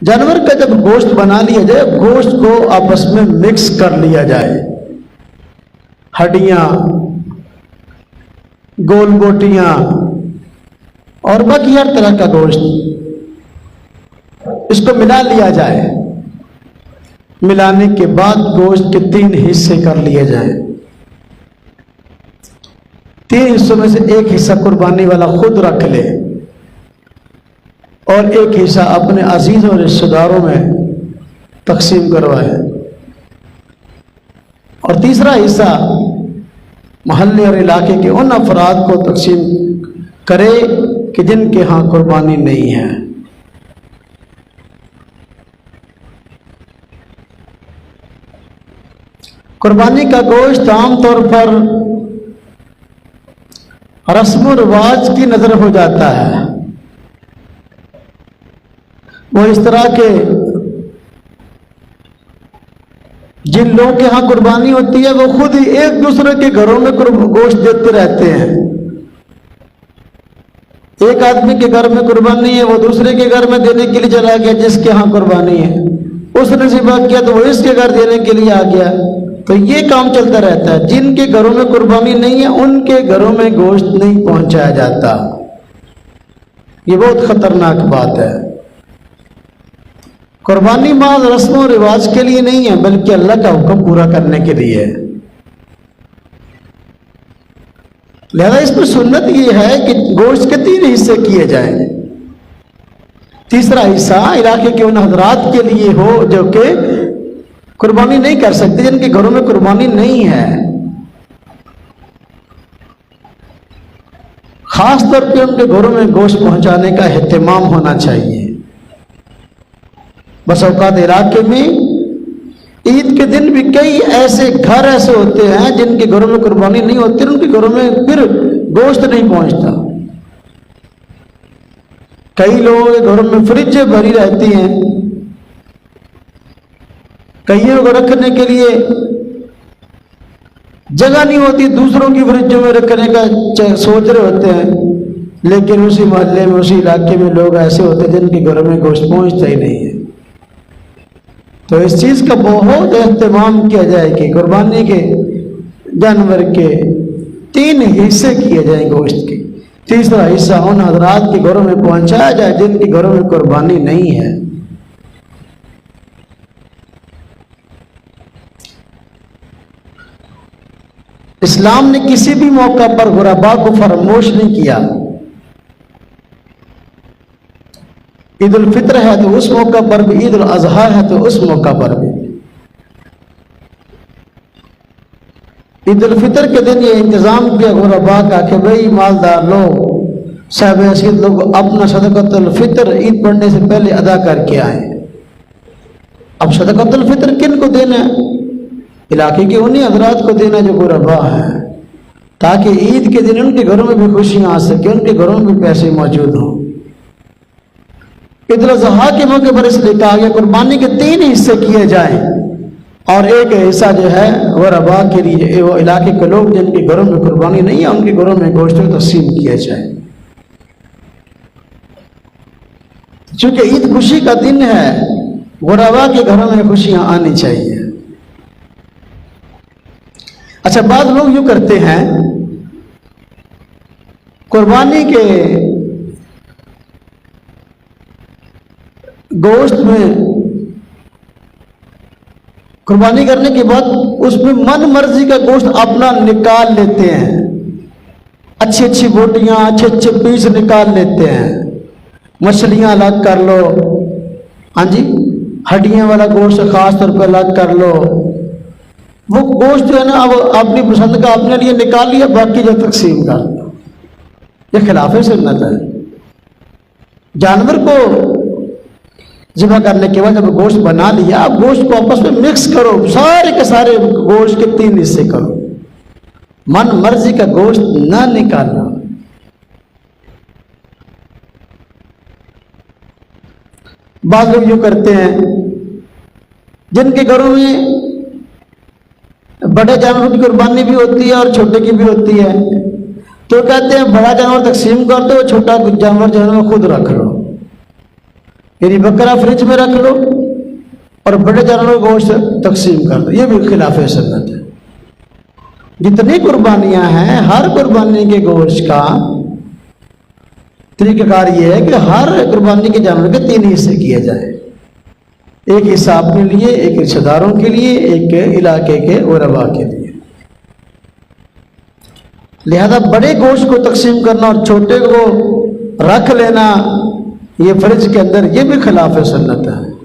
जानवर का जब गोश्त बना लिया जाए, गोश्त को आपस में मिक्स कर लिया जाए, हड्डियां, गोल बोटियां और बाकी हर तरह का गोश्त, इसको मिला लिया जाए। मिलाने के बाद गोश्त के 3 हिस्से कर लिए जाए। 3 हिस्सों में से एक हिस्सा कुर्बानी वाला खुद रख ले और एक हिस्सा अपने अजीज और रिश्तेदारों में तकसीम करवाए और तीसरा हिस्सा मोहल्ले और इलाके के उन अफराद को तकसीम करे कि जिनके यहाँ कुर्बानी नहीं है। कुर्बानी का गोश्त आमतौर पर रस्म रिवाज की नजर हो जाता है। वो इस तरह के जिन लोगों के यहाँ कुर्बानी होती है वो खुद ही एक दूसरे के घरों में गोश्त देते रहते हैं। एक आदमी के घर में कुर्बानी है, वो दूसरे के घर में देने के लिए चला गया जिसके यहाँ कुर्बानी है, उसने ज़िबा किया तो वो इसके घर देने के लिए आ गया। तो ये काम चलता रहता है। जिनके घरों में कुर्बानी नहीं है उनके घरों में गोश्त नहीं पहुंचाया जाता। ये बहुत खतरनाक बात है। कुर्बानी माल रस्मों रिवाज के लिए नहीं है बल्कि अल्लाह का हुक्म पूरा करने के लिए है। लिहाजा इसमें सुन्नत ये है कि गोश्त के 3 हिस्से किए जाएं। तीसरा हिस्सा इलाके के उन हजरात के लिए हो जो कि कुर्बानी नहीं कर सकते, जिनके घरों में कुर्बानी नहीं है। खास तौर पे उनके घरों में गोश्त पहुंचाने का एहतमाम होना चाहिए। बस औकात इलाके में ईद के दिन भी कई ऐसे घर ऐसे होते हैं जिनके घरों में कुर्बानी नहीं होती, उनके घरों में फिर गोश्त नहीं पहुंचता। कई लोगों के घरों में फ्रिज भरी रहती हैं, कईयों को रखने के लिए जगह नहीं होती, दूसरों की फ्रिजों में रखने का सोच रहे होते हैं, लेकिन उसी मोहल्ले में उसी इलाके में लोग ऐसे होते हैं जिनके घरों में गोश्त पहुंचता ही नहीं है। तो इस चीज का बहुत एहतमाम किया जाए कि कुर्बानी के जानवर के 3 हिस्से किए जाए गोश्त के। तीसरा हिस्सा उन हजरात के घरों में पहुंचाया जाए जिनके घरों में कुर्बानी नहीं है। इस्लाम ने किसी भी मौका पर गुरबा को फरमोश नहीं किया। ईद उल फित्र है तो उस मौका पर भी, ईद उल अजहा है तो उस मौका पर भी। ईद उल फित्र के दिन ये इंतजाम किया गुरबा का कि भाई मालदार लोग, साहब हसीद लोग अपना सदक़तुल फित्र ईद पढ़ने से पहले अदा करके आए। अब सदक़तुल फित्र किन को देना है? इलाके के उन्हीं हजरात को देना जो गुरबा है, ताकि ईद के दिन उनके घरों में भी खुशियां आ सके, उनके घरों में भी पैसे मौजूद हों। ईद उल अज़हा के मौके पर इसलिए कहा गया कुर्बानी के 3 हिस्से किए जाएं और एक हिस्सा जो है गुरबा के लिए, वो इलाके के लोग जिनके घरों में कुर्बानी नहीं है उनके घरों में गोश्त तक़सीम किया जाए। चूंकि ईद खुशी का दिन है, गुरबा के घरों में खुशियां आनी चाहिए। अच्छा, बाद लोग यूं करते हैं, कुर्बानी के गोश्त में कुर्बानी करने के बाद उसमें मन मर्जी का गोश्त अपना निकाल लेते हैं। अच्छी अच्छी बोटियां, अच्छे अच्छे पीस निकाल लेते हैं। मछलियां अलग कर लो, हाँ जी, हड्डियां वाला गोश्त खास तौर पर अलग कर लो। वो गोश्त जो है ना, अब अपनी पसंद का अपने लिए निकाल लिया, बाकी जो तकसीम कर दो। ये खिलाफ सुन्नत है। जानवर को ज़िबा करने के बाद जब गोश्त बना लिया, अब गोश्त को आपस में मिक्स करो, सारे के सारे गोश्त के 3 हिस्से करो। मन मर्जी का गोश्त ना निकालना। बाद लोग यूं करते हैं, जिनके घरों में बड़े जानवरों की कुर्बानी भी होती है और छोटे की भी होती है, तो कहते हैं बड़ा जानवर तकसीम कर दो, छोटा जानवर जो है वो खुद रख लो। यानी बकरा फ्रिज में रख लो और बड़े जानवरों का गोश्त तकसीम कर दो, ये भी खिलाफ सुन्नत है। जितनी कुर्बानियां हैं, हर कुर्बानी के गोश्त का तरीकाकार ये है कि हर कुर्बानी के जानवर के 3 हिस्से किए जाए। एक हिस्सा अपने लिए, एक रिश्तेदारों के लिए, एक इलाके के उरबा के लिए। लिहाजा बड़े गोश्त को तकसीम करना और छोटे को रख लेना ये फ्रिज के अंदर, ये भी खिलाफ सुन्नत है।